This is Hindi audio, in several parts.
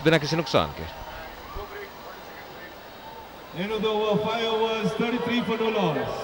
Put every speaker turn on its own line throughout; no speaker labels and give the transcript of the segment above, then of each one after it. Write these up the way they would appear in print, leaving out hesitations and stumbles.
बिना किसी नुकसान के।
End of the over, 5 overs, 33 for no loss.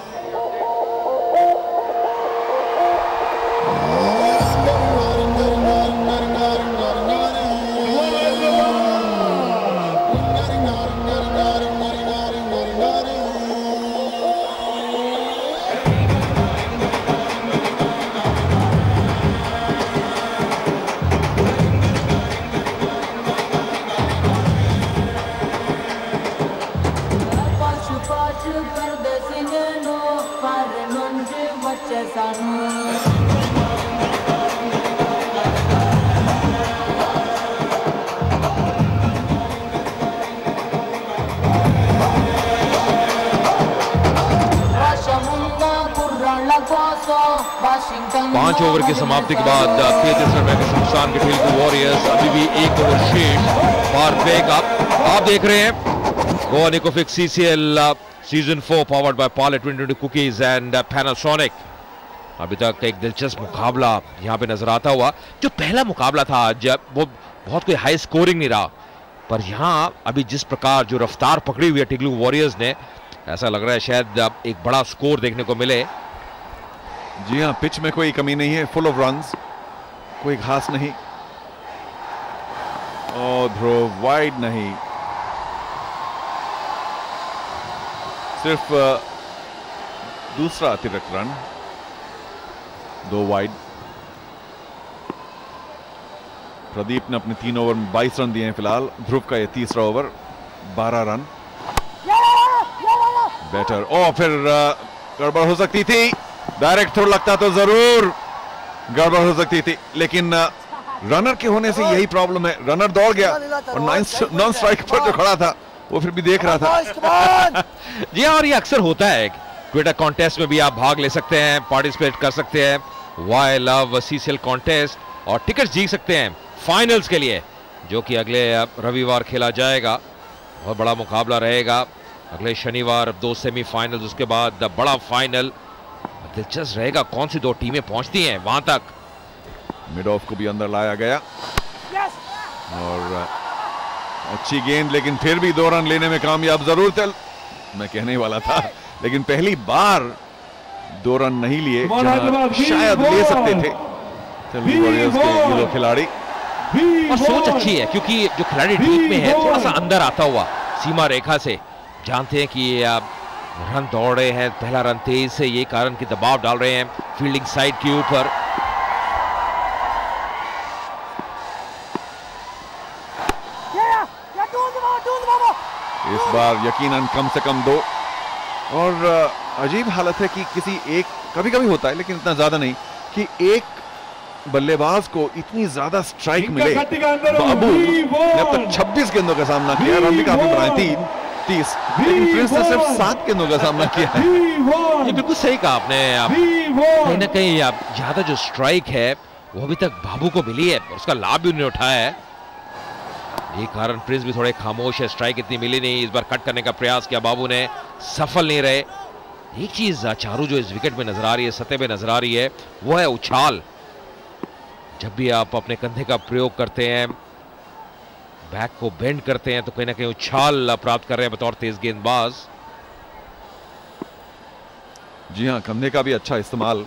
पांच ओवर की समाप्ति के बाद 33 रन के नुकसान के तेलुगु वॉरियर्स अभी भी 1 ओवर शेष फॉर ब्रेकअप। आप देख रहे हैं गोवा निकोफिक CCL season 4 powered by Parle 2020 cookies and Panasonic. अभी तक एक दिलचस्प मुकाबला यहां पे नजर आता हुआ। जो पहला मुकाबला था आज वो बहुत कोई हाई स्कोरिंग नहीं रहा, पर यहां अभी जिस प्रकार जो रफ्तार पकड़ी हुई है तेलुगु वॉरियर्स ने, ऐसा लग रहा है शायद एक बड़ा स्कोर देखने को मिले।
जी हां, पिच में कोई कमी नहीं है, फुल ऑफ रन्स, कोई घास नहीं। और ध्रुव वाइड नहीं, सिर्फ दूसरा अतिरिक्त रन, 2 वाइड। प्रदीप ने अपने 3 ओवर में 22 रन दिए हैं फिलहाल। ध्रुव का ये तीसरा ओवर, 12 रन। बैटर फिर गड़बड़ हो सकती थी, डायरेक्ट थ्रो लगता तो जरूर गड़बड़ हो सकती थी, लेकिन रनर के होने से यही प्रॉब्लम है। रनर दौड़ गया और नॉन स्ट्राइक पर जो खड़ा था वो फिर भी देख रहा था।
जी हाँ, और ये अक्सर होता है। ट्विटर कॉन्टेस्ट में भी आप भाग ले सकते हैं, पार्टिसिपेट कर सकते हैं, वाई लव सीसीएल कॉन्टेस्ट, और टिकट जीत सकते हैं फाइनल्स के लिए, जो कि अगले रविवार खेला जाएगा। बहुत बड़ा मुकाबला रहेगा अगले शनिवार, 2 सेमीफाइनल्स, उसके बाद बड़ा फाइनल। दिलचस्प रहेगा कौन सी 2 टीमें पहुंचती हैं वहां तक।
मिड ऑफ को भी अंदर लाया गया और अच्छी गेंद, लेकिन फिर भी 2 रन लेने में कामयाब जरूर थे। मैं कहने वाला था, लेकिन पहली बार 2 रन नहीं लिए, शायद ले सकते थे तेलुगु वॉरियर्स के ये 2 खिलाड़ी।
और सोच अच्छी है, क्योंकि जो खिलाड़ी टीम में है थोड़ा सा अंदर आता हुआ सीमा रेखा से, जानते हैं कि रन दौड़ रहे हैं, पहला रन तेज से, ये कारण कि दबाव डाल रहे हैं फील्डिंग साइड के ऊपर।
इस बार यकीनन कम से कम 2। और अजीब हालत है कि किसी एक, कभी कभी होता है लेकिन इतना ज्यादा नहीं, कि एक बल्लेबाज को इतनी ज्यादा स्ट्राइक मिले। बाबू ने अब तक 26 गेंदों का सामना किया, रन भी काफी बनाए 30, लेकिन प्रिंस ने सिर्फ 7 गेंदों का सामना किया है।
ये बिल्कुल सही कहा आपने। कहीं ना कहीं ज्यादा जो स्ट्राइक है वो अभी तक बाबू को मिली है, उसका लाभ भी उन्होंने उठाया है। ये कारण प्रिंस भी थोड़े खामोश है, स्ट्राइक इतनी मिली नहीं। इस बार कट करने का प्रयास किया बाबू ने, सफल नहीं रहे। एक चीज चारू जो इस विकेट में नजर आ रही है, सतह पे नजर आ रही है, वो है उछाल। जब भी आप अपने कंधे का प्रयोग करते हैं, बैक को बेंड करते हैं, तो कहीं ना कहीं उछाल प्राप्त कर रहे हैं बतौर तेज गेंदबाज।
जी हां, कंधे का भी अच्छा इस्तेमाल।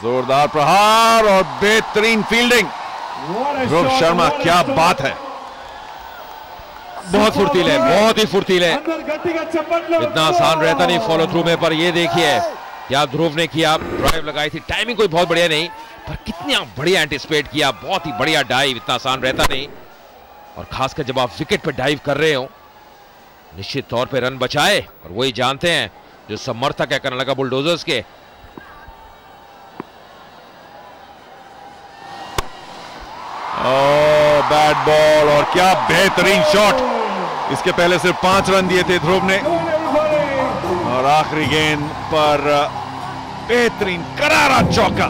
जोरदार प्रहार और बेहतरीन फील्डिंग। ध्रुव शर्मा, क्या बात है,
बहुत फुर्तीले, बहुत ही फुर्तीले। इतना आसान रहता नहीं फॉलो थ्रू में, पर ये देखिए क्या ध्रुव ने किया। ड्राइव लगाई थी, टाइमिंग कोई बहुत बढ़िया नहीं, पर कितना बढ़िया एंटिसिपेट किया, बहुत ही बढ़िया डाइव। इतना आसान रहता नहीं, और खासकर जब आप विकेट पर डाइव कर रहे हो, निश्चित तौर पे रन बचाए, और वही जानते हैं जो समर्थक है कर्नाटका बुलडोजर्स के।
बैट बॉल, और क्या बेहतरीन शॉट। इसके पहले सिर्फ 5 रन दिए थे ध्रुव ने, और आखिरी गेंद पर बेहतरीन करारा चौका।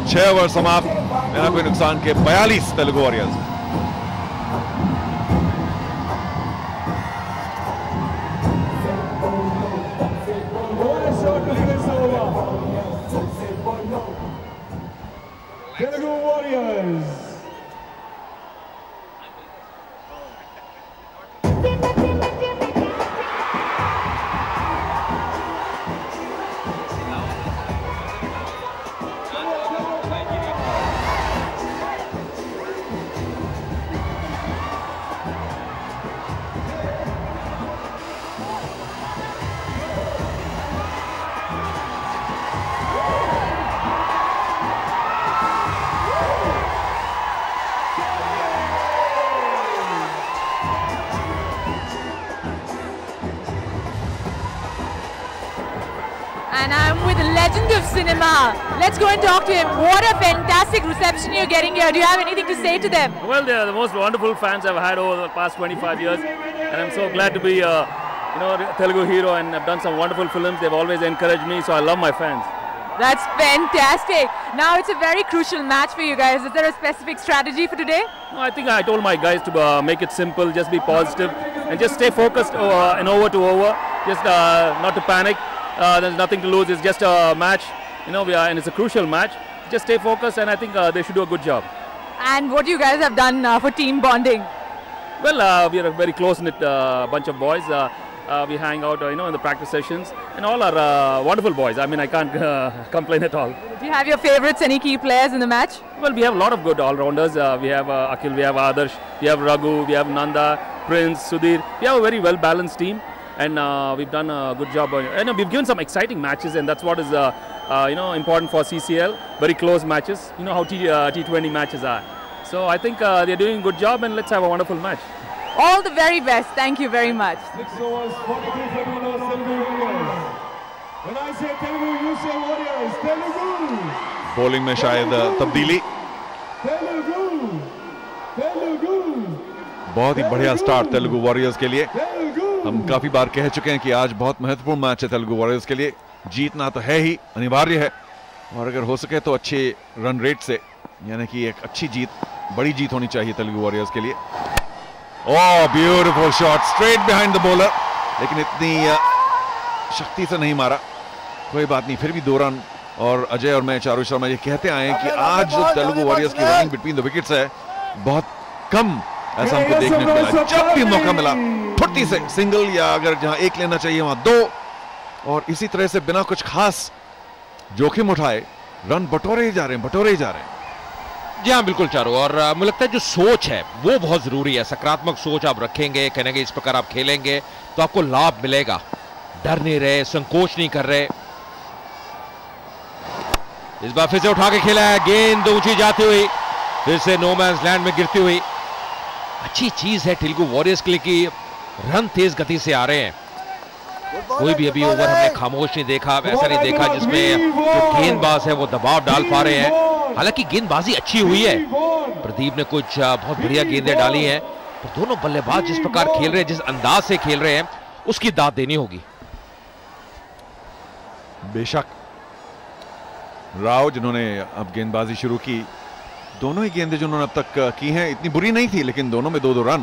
6 ओवर समाप्त, बिना कोई नुकसान के 42 Telugu warriors.
Telugu Warriors
with a legend of cinema. Let's go and talk to him. What a fantastic reception you're getting here. Do you have anything to say to them?
Well, they are the most wonderful fans I've had over the past 25 years, and I'm so glad to be, Telugu hero, and I've done some wonderful films. They've always encouraged me, so I love my fans.
That's fantastic. Now it's a very crucial match for you guys. Is there a specific strategy for today?
No, I think I told my guys to make it simple, just be positive, and just stay focused and over to over. Just not to panic. There's nothing to lose. It's just a match, and it's a crucial match. Just stay focused, and I think they should do a good job.
And what you guys have done for team bonding?
Well, we are a very close-knit bunch of boys. We hang out, in the practice sessions, and all are wonderful boys. I mean, I can't complain at all.
Do you have your favorites, any key players in the match?
Well, we have a lot of good all-rounders. We have Akhil, we have Adarsh, we have Raghu, we have Nanda, Prince, Sudhir. We have a very well-balanced team, and we've done a good job. We've given some exciting matches, and that's what is important for CCL. Very close matches. You know how T20 matches are. So I think they're doing a good job, and let's have a wonderful match.
All the very best. Thank you very much.
6 overs, 42 for Telugu Warriors. When I say Telugu, you say Warriors. Telugu.
Bowling में शायद तब्दीली. बहुत ही बढ़िया स्टार्ट तेलुगु वॉरियर्स के लिए. हम काफी बार कह चुके हैं कि आज बहुत महत्वपूर्ण मैच है तेलुगु वॉरियर्स के लिए. जीतना तो है ही, अनिवार्य है, और अगर हो सके तो अच्छे रन रेट से, यानी कि एक अच्छी जीत, बड़ी जीत होनी चाहिए तेलुगु वॉरियर्स के लिए. Oh, beautiful shot straight behind the bowler, लेकिन इतनी शक्ति से नहीं मारा. कोई बात नहीं, फिर भी 2 रन. और अजय और मैं, चारू शर्मा, ये कहते आए हैं कि आज जो तेलुगु वॉरियर्स की रनिंग बिटवीन द विकेट्स है, बहुत कम ऐसा हमको देखने को मिला. जब भी मौका मिला फुर्ती से सिंगल, या अगर जहां एक लेना चाहिए वहां 2, और इसी तरह से बिना कुछ खास जोखिम उठाए रन बटोरे ही जा रहे हैं.
जी हाँ, बिल्कुल चारों. और मुझे लगता है जो सोच है वो बहुत जरूरी है. सकारात्मक सोच आप रखेंगे, कहेंगे इस प्रकार आप खेलेंगे तो आपको लाभ मिलेगा. डर नहीं रहे, संकोच नहीं कर रहे. इस बार फिर से उठा के खेला है, गेंद ऊंची जाती हुई, फिर से नो मैंस लैंड में गिरती हुई. अच्छी चीज है तेलुगु वॉरियर्स के लिए कि रन तेज गति से आ रहे हैं. कोई भी अभी ओवर हमने खामोश नहीं देखा, ऐसा नहीं देखा जिसमें जो गेंदबाज है वो दबाव डाल पा रहे हैं. हालांकि गेंदबाजी अच्छी हुई है, प्रदीप ने कुछ बहुत बढ़िया गेंदें डाली हैं, तो दोनों बल्लेबाज जिस प्रकार खेल रहे हैं, जिस अंदाज से खेल रहे हैं, उसकी दाद देनी होगी.
बेशक राव जिन्होंने अब गेंदबाजी शुरू की, दोनों ही गेंदें जिन्होंने अब तक की हैं इतनी बुरी नहीं थी, लेकिन दोनों में 2-2 रन.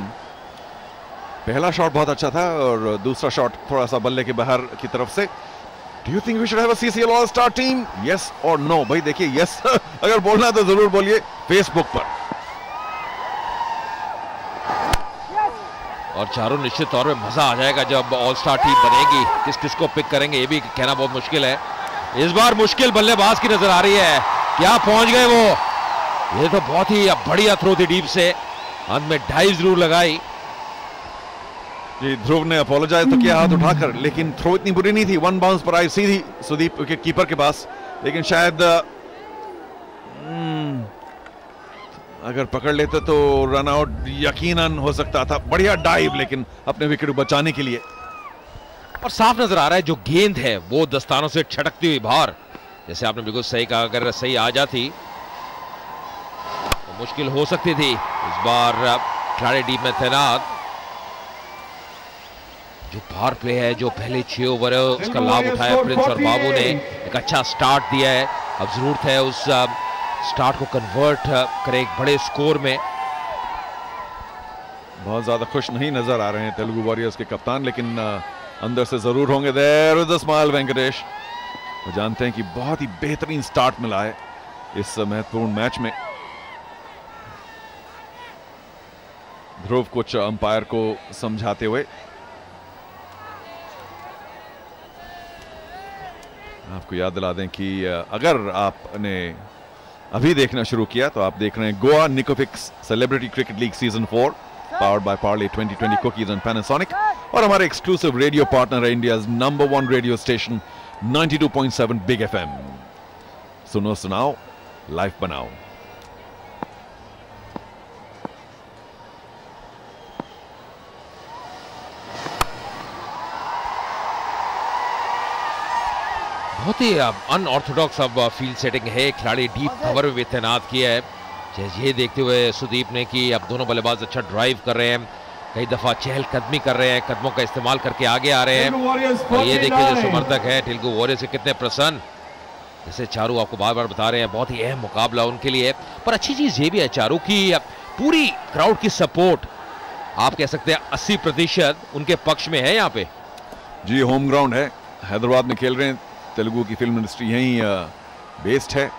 पहला शॉट बहुत अच्छा था और दूसरा शॉट थोड़ा सा बल्ले के बाहर की तरफ से. Do you think we should have a CCL All-Star team? Yes or no? भाई देखिए, yes अगर बोलना तो जरूर बोलिए फेसबुक पर.
और चारों निश्चित तौर पे मजा आ जाएगा जब ऑल स्टार टीम बनेगी. किस किस को पिक करेंगे ये भी कहना बहुत मुश्किल है. इस बार मुश्किल बल्लेबाज की नजर आ रही है. क्या पहुंच गए वो? ये तो बहुत ही बढ़िया थ्रो थी डीप से, अंत में डाइव जरूर लगाई.
जी, ध्रुव ने अपोलोजाइज तो किया हाथ उठाकर, लेकिन थ्रो इतनी बुरी नहीं थी. 1 बाउंस पर आई सीधी सुदीप विकेट कीपर के पास, लेकिन शायद अगर पकड़ लेते तो रन आउट यकीनन हो सकता था. बढ़िया डाइव, लेकिन अपने विकेट बचाने के लिए.
और साफ नजर आ रहा है जो गेंद है वो दस्तानों से छटकती हुई बाहर, जैसे आपने बिल्कुल सही कहा, अगर सही आ जाती तो मुश्किल हो सकती थी. इस बार खिलाड़ी डीप में तैनात. जो पावर प्ले है, जो पहले 6 ओवर है, उसका लाभ उठाया प्रिंस और बाबू ने. एक अच्छा स्टार्ट दिया है. अब जरूरत है उस स्टार्ट को कन्वर्ट करे एक बड़े स्कोर में.
बहुत ज्यादा खुश नहीं नजर आ रहे हैं तेलुगु वॉरियर्स के कप्तान, लेकिन अंदर से जरूर होंगे. There with the smile Venkatesh. वो जानते हैं कि बहुत ही बेहतरीन स्टार्ट मिला है इस महत्वपूर्ण मैच में. ध्रुव कुछ अंपायर को समझाते हुए. आपको याद दिला दें कि अगर आपने अभी देखना शुरू किया तो आप देख रहे हैं गोवा निकोफिक्स celebrity cricket league season 4 powered by Parle 2020 cookies and Panasonic, और हमारे एक्सक्लूसिव रेडियो पार्टनर है India's number 1 radio station 92.7 big FM. सुनो सुनाओ, लाइफ बनाओ.
बहुत ही अनऑर्थोडॉक्स अब फील्ड सेटिंग है, खिलाड़ी डीप कवर में भी तैनात किया है। ये देखते हुए सुदीप ने कि अब दोनों बल्लेबाज अच्छा ड्राइव कर रहे हैं, कई दफा चहलकदमी कर रहे हैं, कदमों का इस्तेमाल करके आगे आ रहे हैं। और ये देखिए जो समर्थक है तेलुगु वॉरियर्स से कितने प्रसन्न, जैसे चारू आपको बार बार बता रहे हैं, बहुत ही अहम मुकाबला उनके लिए। पर अच्छी चीज ये भी है चारू की पूरी क्राउड की सपोर्ट, आप कह सकते हैं 80% उनके पक्ष में है यहाँ पे।
जी होम ग्राउंड है, हैदराबाद में खेल रहे हैं, तेलुगु की फिल्म इंडस्ट्री यहीं बेस्ड है।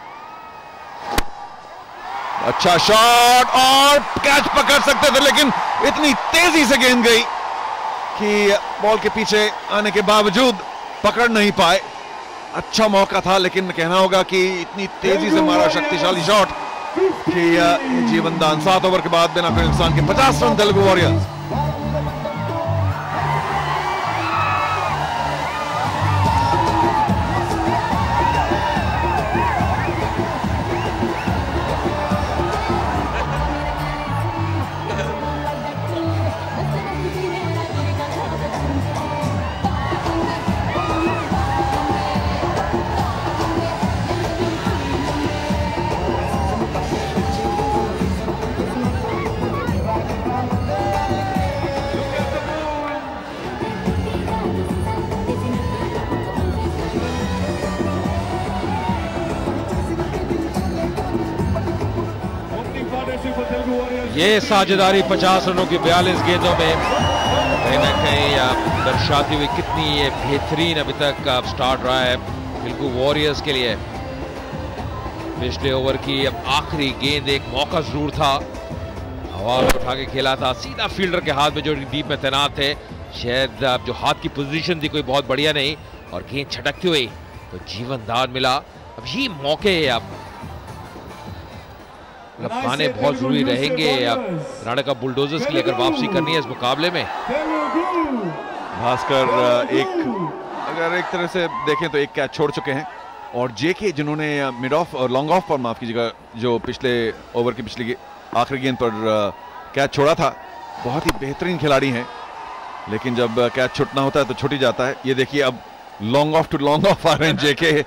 अच्छा शॉट और कैच पकड़ सकते थे, लेकिन इतनी तेजी से गेंद गई कि बॉल के पीछे आने के बावजूद पकड़ नहीं पाए। अच्छा मौका था, लेकिन कहना होगा कि इतनी तेजी से मारा शक्तिशाली शॉट कि जीवन दान। 7 ओवर के बाद बिना कोई नुकसान के 50 रन तेलुगु वॉरियर्स।
ये साझेदारी 50 रनों की 42 गेंदों में कहीं ना कहीं दर्शाती हुई कितनी ये बेहतरीन अभी तक स्टार्ट रहा है तेलुगु वॉरियर्स के लिए। पिछले ओवर की अब आखिरी गेंद एक मौका जरूर था, हवा में उठा के खेला था सीधा फील्डर के हाथ में जो डीप में तैनात थे। शायद जो हाथ की पोजीशन थी कोई बहुत बढ़िया नहीं और गेंद छटकती हुई तो जीवन दान मिला। अब ये मौके अब पाने बहुत जरूरी रहेंगे अब कर्नाटक बुलडोजर्स के लिए अगर वापसी करनी है इस मुकाबले में।
भास्कर अगर एक तरह से देखें तो एक कैच छोड़ चुके हैं, और जेके जिन्होंने मिड ऑफ और लॉन्ग ऑफ पर माफ कीजिएगा जो पिछले ओवर की पिछली आखिरी गेंद पर कैच छोड़ा था, बहुत ही बेहतरीन खिलाड़ी हैं, लेकिन जब कैच छुटना होता है तो छुट ही जाता है। ये देखिए अब long off to long off आ रहे हैं जेके।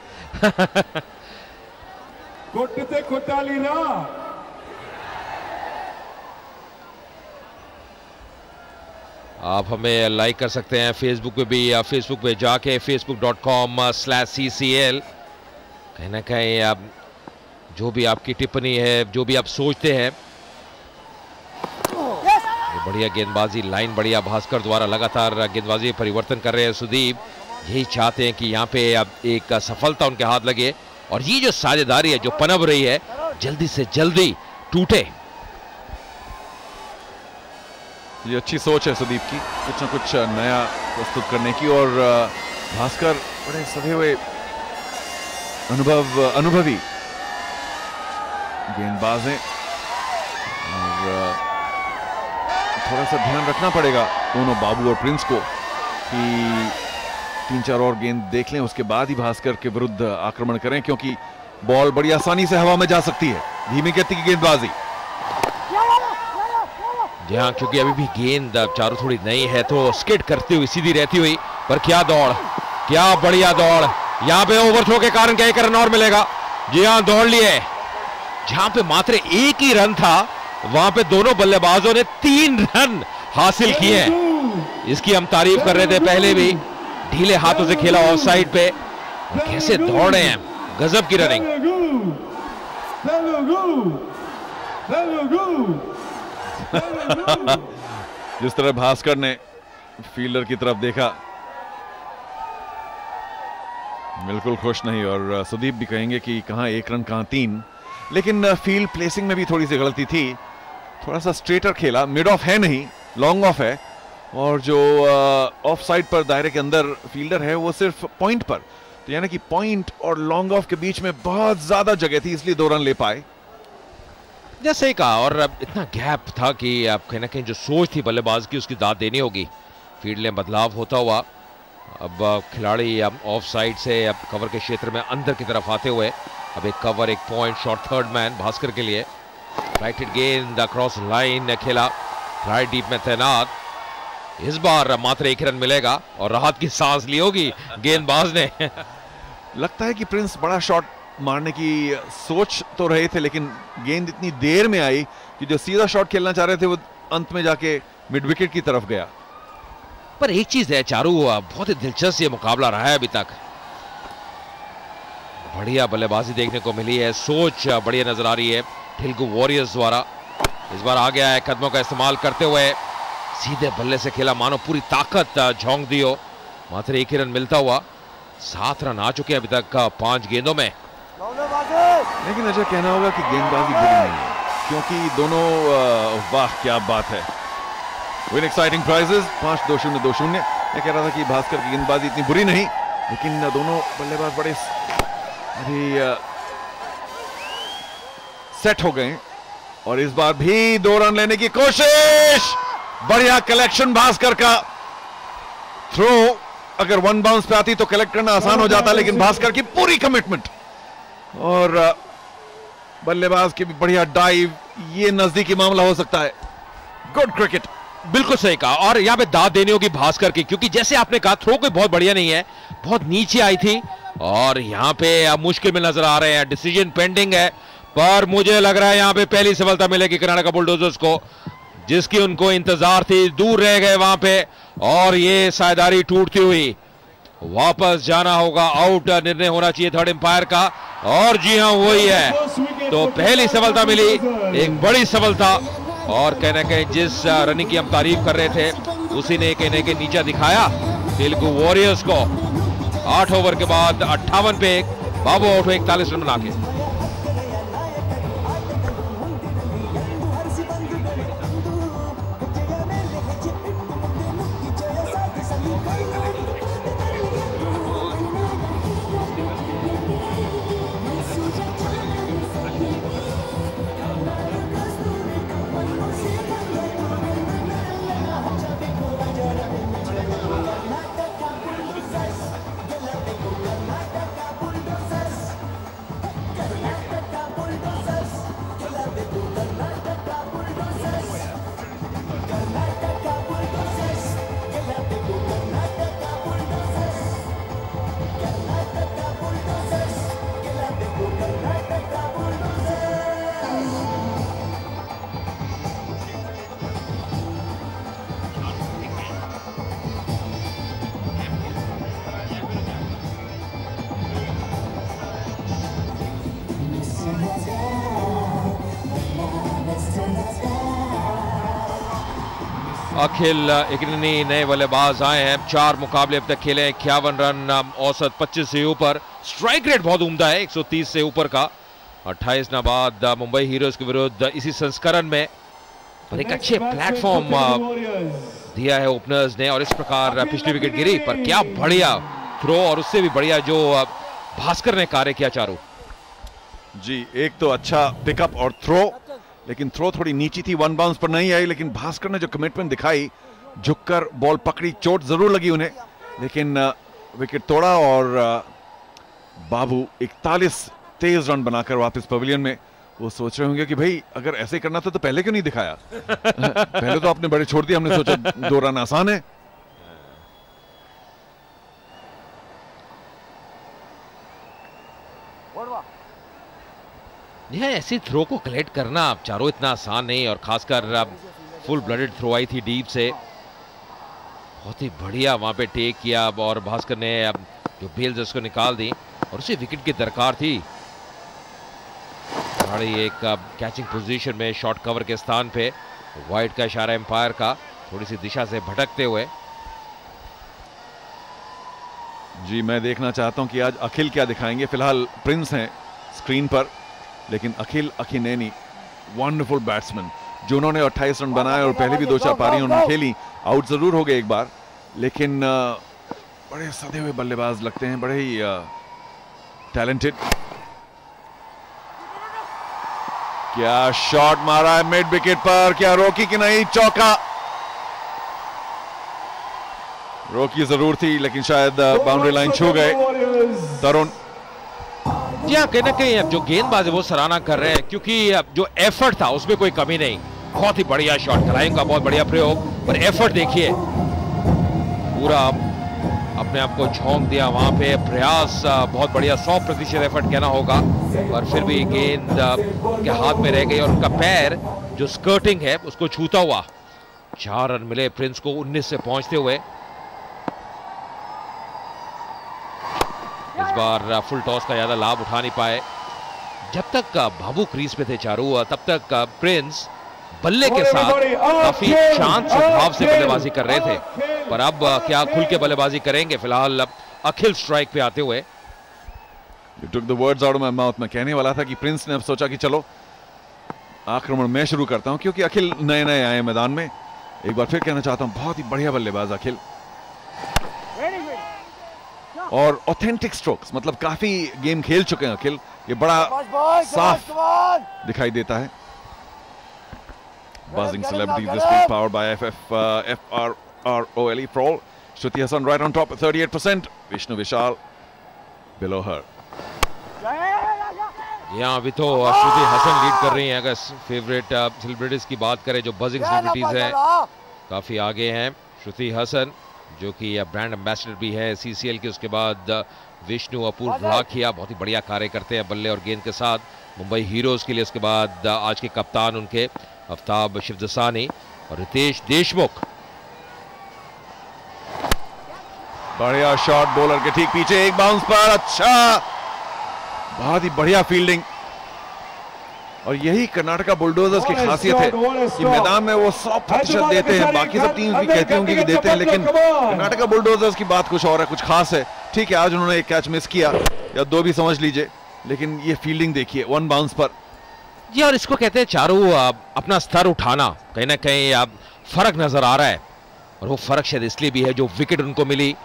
आप हमें लाइक कर सकते हैं फेसबुक पे भी, या फेसबुक पे जाके facebook.com/ccl कहीं ना कहीं आप जो भी आपकी टिप्पणी है, जो भी आप सोचते हैं। ये बढ़िया गेंदबाजी, लाइन बढ़िया, भास्कर द्वारा लगातार गेंदबाजी परिवर्तन कर रहे हैं सुदीप। यही चाहते हैं कि यहाँ पे अब एक सफलता उनके हाथ लगे और ये जो साझेदारी है जो पनप रही है जल्दी से जल्दी टूटे।
ये अच्छी सोच है सुदीप की, कुछ ना कुछ नया प्रस्तुत करने की, और भास्कर बड़े सधे हुए अनुभवी गेंदबाज हैं, और थोड़ा सा ध्यान रखना पड़ेगा दोनों बाबू और प्रिंस को कि 3-4 और गेंद देख लें, उसके बाद ही भास्कर के विरुद्ध आक्रमण करें, क्योंकि बॉल बड़ी आसानी से हवा में जा सकती है, धीमी गति की गेंदबाजी।
जी हाँ, क्योंकि अभी भी गेंद चारों थोड़ी नई है तो स्किड करती हुई सीधी रहती हुई, पर क्या दौड़, क्या बढ़िया दौड़। यहाँ पे ओवरथ्रो के कारण क्या 1 रन और मिलेगा। जी हाँ, दौड़ लिए, जहां पे मात्र 1 ही रन था वहां पे दोनों बल्लेबाजों ने 3 रन हासिल किए हैं। इसकी हम तारीफ कर रहे थे पहले भी, ढीले हाथों से खेला ऑफ साइड पे, और कैसे दौड़ रहे हैं, गजब की रनिंग।
जिस तरह भास्कर ने फील्डर की तरफ देखा, बिल्कुल खुश नहीं, और सुदीप भी कहेंगे कि कहां 1 रन कहां 3, लेकिन फील्ड प्लेसिंग में भी थोड़ी सी गलती थी, थोड़ा सा स्ट्रेटर खेला, मिड ऑफ है नहीं, लॉन्ग ऑफ है, और जो ऑफ साइड पर दायरे के अंदर फील्डर है वो सिर्फ पॉइंट पर, तो यानी कि पॉइंट और लॉन्ग ऑफ के बीच में बहुत ज्यादा जगह थी, इसलिए 2 रन ले पाए।
जैसे ही कहा, और अब इतना गैप था कि आप कहीं ना कहीं जो सोच थी बल्लेबाज की उसकी दाद देनी होगी। फील्ड में बदलाव होता हुआ अब खिलाड़ी अब ऑफ साइड से अब कवर के क्षेत्र में अंदर की तरफ आते हुए, अब एक कवर, एक point shot, third man Bhaskar के लिए। राइट हिट गेंद क्रॉस लाइन खेला, राइट डीप में तैनात। इस बार मात्र 1 रन मिलेगा और राहत की सांस ली होगी गेंदबाज ने।
लगता है कि प्रिंस बड़ा शॉट मारने की सोच तो रहे थे, लेकिन गेंद इतनी देर में आई कि जो सीधा शॉट खेलना चाह रहे थे वो अंत में जाके मिड विकेट की तरफ गया।
पर एक चीज है चारू, बहुत ही दिलचस्प ये मुकाबला रहा है अभी तक। बढ़िया बल्लेबाजी देखने को मिली है, सोच बढ़िया नजर आ रही है तेलुगु वॉरियर्स द्वारा। इस बार आ गया है कदमों का इस्तेमाल करते हुए, सीधे बल्ले से खेला, मानो पूरी ताकत झोंक दी हो। मात्र एक ही रन मिलता हुआ, 7 रन आ चुके हैं अभी तक 5 गेंदों में।
लेकिन अजय कहना होगा कि गेंदबाजी बुरी नहीं है, क्योंकि दोनों वाह क्या बात है। Win exciting prices 5-2-0 2-0। मैं कह रहा था कि भास्कर की गेंदबाजी इतनी बुरी नहीं, लेकिन दोनों बल्लेबाज बड़े अभी सेट हो गए और इस बार भी 2 रन लेने की कोशिश। बढ़िया कलेक्शन भास्कर का। थ्रो अगर 1 बाउंस पे आती तो कलेक्ट करना आसान हो जाता, लेकिन भास्कर की पूरी कमिटमेंट और बल्लेबाज की भी बढ़िया डाइव, ये नजदीकी मामला हो सकता है। Good cricket.
बिल्कुल सही कहा, और यहां पे दाद देनी होगी भास्कर की, क्योंकि जैसे आपने कहा थ्रो कोई बहुत बढ़िया नहीं है, बहुत नीचे आई थी और यहां पे अब मुश्किल में नजर आ रहे हैं। डिसीजन पेंडिंग है, पर मुझे लग रहा है यहां पे पहली सफलता मिलेगी कर्नाटक बुलडोजर्स को, जिसकी उनको इंतजार थी। दूर रह गए वहां पे और ये साझेदारी टूटती हुई वापस जाना होगा। आउट निर्णय होना चाहिए थर्ड एम्पायर का, और जी हां वही है। तो पहली सफलता मिली, एक बड़ी सफलता, और कहना कहीं जिस रनिंग की हम तारीफ कर रहे थे उसी ने कहने के नीचा दिखाया तेलुगु वॉरियर्स को। 8 ओवर के बाद 58 पे 1 बाबू आउट हुए 41 रन बना के। अखिल इग्निनी नए बल्लेबाज आए हैं, 4 मुकाबले अब तक खेले, 51 रन औसत 25 से ऊपर। स्ट्राइक रेट बहुत उम्दा है, 130 से ऊपर का। 28 नाबाद मुंबई हीरोज के विरुद्ध इसी संस्करण में, पर एक अच्छे प्लेटफॉर्म दिया है ओपनर्स ने, और इस प्रकार पिछली विकेट गिरी, पर क्या बढ़िया थ्रो, और उससे भी बढ़िया जो भास्कर ने कार्य किया चारू
जी। एक तो अच्छा पिकअप और थ्रो, लेकिन थ्रो थोड़ी नीची थी, 1 बाउंस पर नहीं आई, लेकिन भास्कर ने जो कमिटमेंट दिखाई, झुककर बॉल पकड़ी, चोट जरूर लगी उन्हें, लेकिन विकेट तोड़ा और बाबू 41 तेज रन बनाकर वापस पवेलियन में। वो सोच रहे होंगे कि भाई अगर ऐसे करना था तो पहले क्यों नहीं दिखाया। पहले तो आपने बड़े छोड़ दिए, हमने सोचा 2 रन आसान है।
ऐसी थ्रो को कलेक्ट करना चारों इतना आसान नहीं, और खासकर फुल ब्लडेड थ्रो आई थी डीप से, बहुत ही बढ़िया वहां पे टेक किया, और भास्कर ने जो बेल्स उसको निकाल दी, और उसे विकेट की दरकार थी। बड़ी एक कैचिंग पोजीशन में शॉर्ट कवर के स्थान पे, वाइड का इशारा एम्पायर का, थोड़ी सी दिशा से भटकते हुए।
जी मैं देखना चाहता हूं कि आज अखिल क्या दिखाएंगे। फिलहाल प्रिंस हैं स्क्रीन पर, लेकिन अखिल अखिनेनी वंडरफुल बैट्समैन, जो उन्होंने 28 रन बनाए और पहले भी 2-4 पारियां उन्होंने खेली। आउट जरूर हो गए एक बार, लेकिन बड़े सधे हुए बल्लेबाज लगते हैं, बड़े ही टैलेंटेड। क्या शॉट मारा है मिड विकेट पर, क्या रोकी कि नहीं? चौका रोकी जरूर थी, लेकिन शायद बाउंड्री लाइन छू गए तरुण।
जी हाँ, कहीं ना कहीं अब जो गेंदबाज है वो सराहना कर रहे हैं, क्योंकि जो एफर्ट था उसमें कोई कमी नहीं। बहुत ही बढ़िया शॉट, कलाइम का बहुत बढ़िया प्रयोग, पर एफर्ट देखिए, पूरा अपने आप को झोंक दिया वहां पे। प्रयास बहुत बढ़िया, 100% एफर्ट कहना होगा, पर फिर भी गेंद के हाथ में रह गई और उनका पैर जो स्कर्टिंग है उसको छूता हुआ। 4 रन मिले प्रिंस को 19 से पहुंचते हुए। इस बार फुल टॉस का ज्यादा लाभ उठा नहीं पाए। जब तक बाबू क्रीज पे थे चारू, तब तक प्रिंस बल्ले के साथ काफी शांत स्वभाव से बल्लेबाजी कर रहे थे, पर अब क्या खुल के बल्लेबाजी करेंगे? फिलहाल अखिल स्ट्राइक पे आते हुए।
You took the words out of my mouth। मैं कहने वाला था कि प्रिंस ने अब सोचा कि चलो आक्रमण मैं शुरू करता हूं, क्योंकि अखिल नए नए आए मैदान में। एक बार फिर कहना चाहता हूं, बहुत ही बढ़िया बल्लेबाज अखिल, और ऑथेंटिक स्ट्रोक्स, मतलब काफी गेम खेल चुके हैं अखिल। ये बड़ा साफ दिखाई देता है। Buzzing celebrities this week, powered by FRROLE Prol. Shruti Hassan right on top at 38%. Vishnu Vishal below her.
यहाँ अभी तो श्रुति हसन लीड कर रही हैं। अगर फेवरेट सेलिब्रिटीज की बात करें, जो बजिंग सेलिब्रिटीज हैं, काफी आगे हैं श्रुति हसन, जो कि ब्रांड एम्बेसडर भी है सीसीएल की। उसके बाद विष्णु, अपूर्व लाखिया बहुत ही बढ़िया कार्य करते हैं बल्ले और गेंद के साथ मुंबई हीरोज के लिए। उसके बाद आज के कप्तान उनके आफ्ताब शिवदसानी और रितेश देशमुख।
बढ़िया शॉट बॉलर के ठीक पीछे, एक बाउंस पर, अच्छा, बहुत ही बढ़िया फील्डिंग। और यही कर्नाटका बुलडोजर्स की खासियत है कि मैदान में वो 100% देते हैं। बाकी सब टीम्स भी कहती होंगी कि देते हैं, लेकिन कर्नाटका बुलडोजर्स की बात कुछ और है, कुछ खास है। ठीक है, आज उन्होंने एक कैच मिस किया या 2 भी समझ लीजिए, लेकिन ये फील्डिंग देखिए 1 बाउंस पर।
जी, और इसको कहते हैं चारू अपना स्तर उठाना। कहीं ना कहीं फर्क नजर आ रहा है, और वो फर्क शायद इसलिए भी है जो विकेट उनको मिली।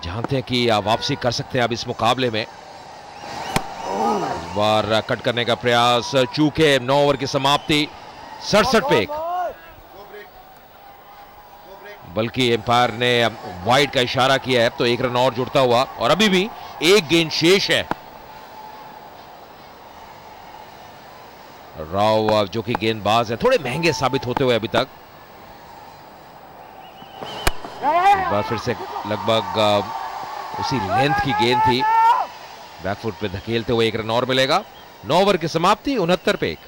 जानते हैं कि वापसी कर सकते हैं अब इस मुकाबले में। इस बार कट करने का प्रयास, चूके 9 ओवर की समाप्ति, 67 पे 1, बल्कि एम्पायर ने वाइड का इशारा किया है, तो 1 रन और जुड़ता हुआ, और अभी भी 1 गेंद शेष है। राव जो कि गेंदबाज है, थोड़े महंगे साबित होते हुए अभी तक। एक बार फिर से लगभग उसी लेंथ की गेंद थी, बैकफुट पे धकेलते हुए 1 रन और मिलेगा। 9 ओवर की समाप्ति, 69 पे 1।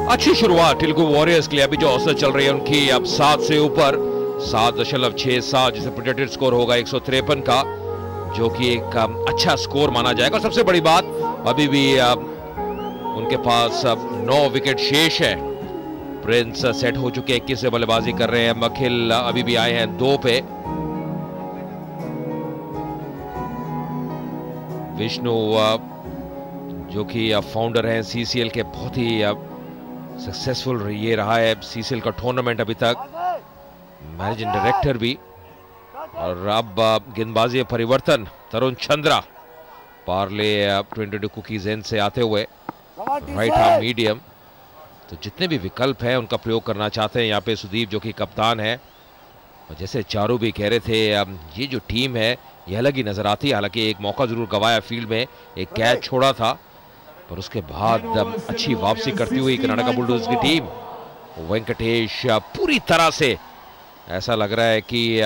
अच्छी शुरुआत तेलुगु वॉरियर्स के लिए। अभी जो औसत चल रही है उनकी अब 7 से ऊपर, 7.67, जिसे प्रोजेक्टेड स्कोर होगा 153 का, जो कि एक अच्छा स्कोर माना जाएगा। और सबसे बड़ी बात, अभी भी उनके पास 9 विकेट शेष है। प्रिंस सेट हो चुके 21 से बल्लेबाजी कर रहे हैं। अखिल अभी भी आए हैं 2 पे। विष्णु जो कि फाउंडर हैं सीसीएल के, बहुत ही सक्सेसफुल ये रहा है सीसीएल का टूर्नामेंट अभी तक, मैनेजिंग डायरेक्टर भी। और अब गेंदबाजी परिवर्तन, तरुण चंद्रा पार्ले 22 कुकीज एंड से आते हुए राइट आर्म मीडियम। तो जितने भी विकल्प हैं उनका प्रयोग करना चाहते हैं यहाँ पे सुदीप, जो कि कप्तान है। और जैसे चारू भी कह रहे थे, ये जो टीम है ये अलग ही नजर आती है। हालांकि एक मौका जरूर गवाया फील्ड में, एक कैच छोड़ा था, पर उसके बाद अच्छी वापसी करती हुई कर्नाटका बुलडोजर्स की टीम। वेंकटेश पूरी तरह से ऐसा लग रहा है कि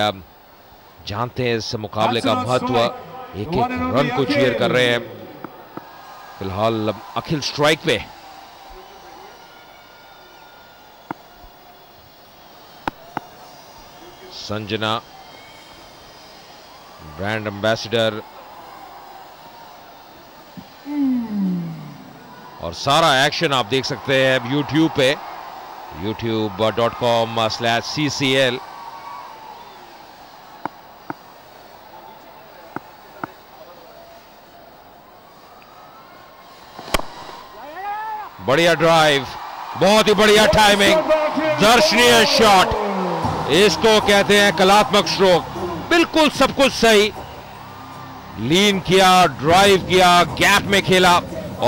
जानते हैं इस मुकाबले का महत्व, एक एक रन को चीयर कर रहे हैं। फिलहाल अखिल स्ट्राइक पे। संजना ब्रांड एम्बेसडर, और सारा एक्शन आप देख सकते हैं YouTube पे, youtube.com/CCL। बढ़िया ड्राइव, बहुत ही बढ़िया टाइमिंग, दर्शनीय शॉट, इसको कहते हैं कलात्मक स्ट्रोक। बिल्कुल सब कुछ सही, लीन किया, ड्राइव किया, गैप में खेला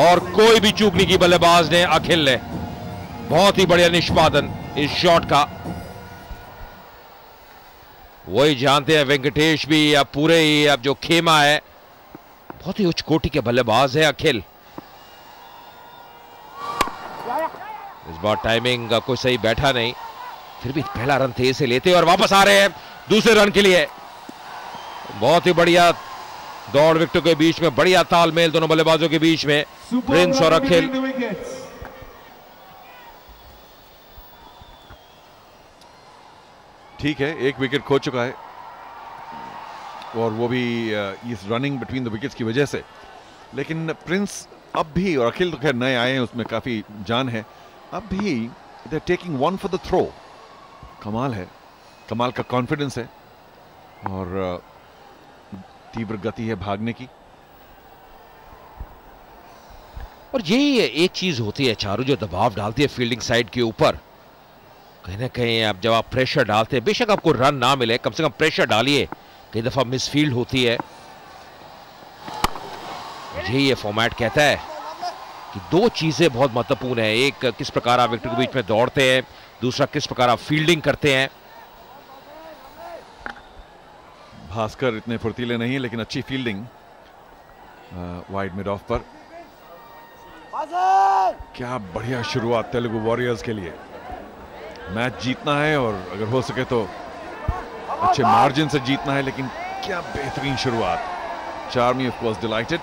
और कोई भी चूक नहीं की बल्लेबाज ने, अखिल ने। बहुत ही बढ़िया निष्पादन इस शॉट का। वही जानते हैं वेंकटेश भी, अब पूरे ही अब जो खेमा है, बहुत ही उच्च कोटि के बल्लेबाज है अखिल। इस बार टाइमिंग कोई सही बैठा नहीं, फिर भी पहला रन तेज से लेते और वापस आ रहे हैं दूसरे रन के लिए। बहुत ही बढ़िया दौड़ विकेटों के बीच में, बढ़िया तालमेल दोनों बल्लेबाजों के बीच में, प्रिंस और अखिल।
ठीक है, एक विकेट खो चुका है और वो भी इस रनिंग बिटवीन द विकेट्स की वजह से। लेकिन प्रिंस अब भी, और अखिल तो खैर नए आए हैं, उसमें काफी जान है, अब भी they are taking one for the throw. कमाल है, कमाल का कॉन्फिडेंस है और तीव्र गति है भागने की।
और यही एक चीज होती है चारू, जो दबाव डालती है फील्डिंग साइड के ऊपर। कहीं ना कहीं अब जब आप प्रेशर डालते हैं, बेशक आपको रन ना मिले, कम से कम प्रेशर डालिए। कई दफा मिसफील्ड होती है। यही ये फॉर्मेट कहता है कि दो चीजें बहुत महत्वपूर्ण है, एक किस प्रकार आप विकेट के बीच में दौड़ते हैं, दूसरा किस प्रकार आप फील्डिंग करते हैं।
भास्कर इतने फुर्तीले नहीं है, लेकिन अच्छी फील्डिंग वाइड मिड ऑफ पर। क्या बढ़िया शुरुआत तेलुगु वॉरियर्स के लिए। मैच जीतना है और अगर हो सके तो अच्छे मार्जिन से जीतना है, लेकिन क्या बेहतरीन शुरुआत। Charmy of course delighted,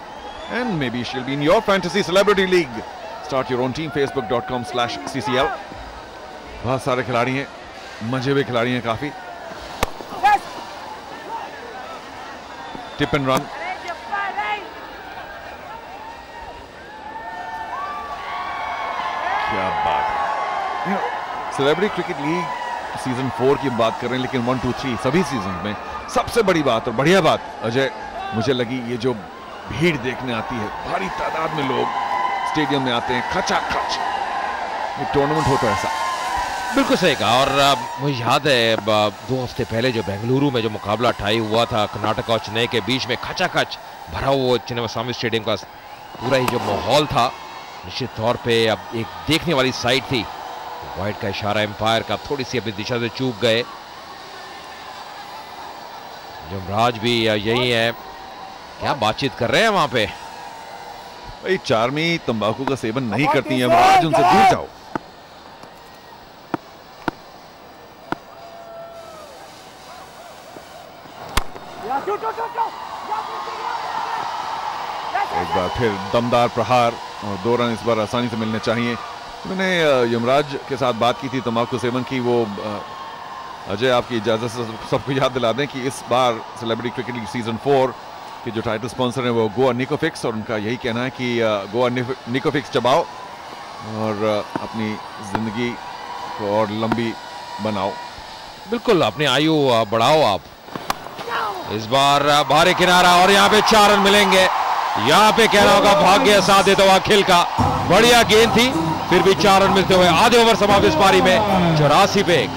and maybe she'll be in your fantasy celebrity league. Start your own team, facebook.com/ccl. बहुत सारे खिलाड़ी हैं, मजे हुए खिलाड़ी हैं काफी। टिप एंड रन, क्या बात है। सेलिब्रिटी क्रिकेट लीग सीजन 4 की बात कर रहे हैं, लेकिन 1, 2, 3 सभी सीजन में सबसे बड़ी बात और बढ़िया बात अजय मुझे लगी, ये जो भीड़ देखने आती है, भारी तादाद में लोग स्टेडियम में आते हैं, खचाखच ये टूर्नामेंट हो तो ऐसा।
बिल्कुल सही कहा। और मुझे याद है 2 हफ्ते पहले जो बेंगलुरु में जो मुकाबला टाई हुआ था कर्नाटक और चेन्नई के बीच में, खचाखच भरा हुआ चिन्नास्वामी स्टेडियम का पूरा ही जो माहौल था, निश्चित तौर पे अब एक देखने वाली साइड थी। वाइड का इशारा एम्पायर का, थोड़ी सी अपनी दिशा से चूक गए। यमराज भी यही है, क्या बातचीत कर रहे हैं वहां पे।
भाई चार्मी तंबाकू का सेवन नहीं करती है, यमराज उनसे दूर जाओ। एक बार फिर दमदार प्रहार और 2 रन इस बार आसानी से मिलने चाहिए। मैंने यमराज के साथ बात की थी तंबाकू सेवन की। वो अजय आपकी इजाजत से सबको याद दिला दें कि इस बार सेलिब्रिटी क्रिकेट लीग सीजन 4 के जो टाइटल स्पॉन्सर हैं वो गोवा निकोफिक्स, और उनका यही कहना है कि गोवा निकोफिक्स चबाओ और अपनी जिंदगी को और लंबी बनाओ।
बिल्कुल, अपनी आयु बढ़ाओ आप। इस बार भारी किनारा और यहाँ पे 4 रन मिलेंगे। यहाँ पे कहना होगा भाग्य साथ देता हुआ अखिल का, बढ़िया गेंद थी, फिर भी 4 रन मिलते हुए आधे ओवर समाप्त इस पारी में 84 पे 1।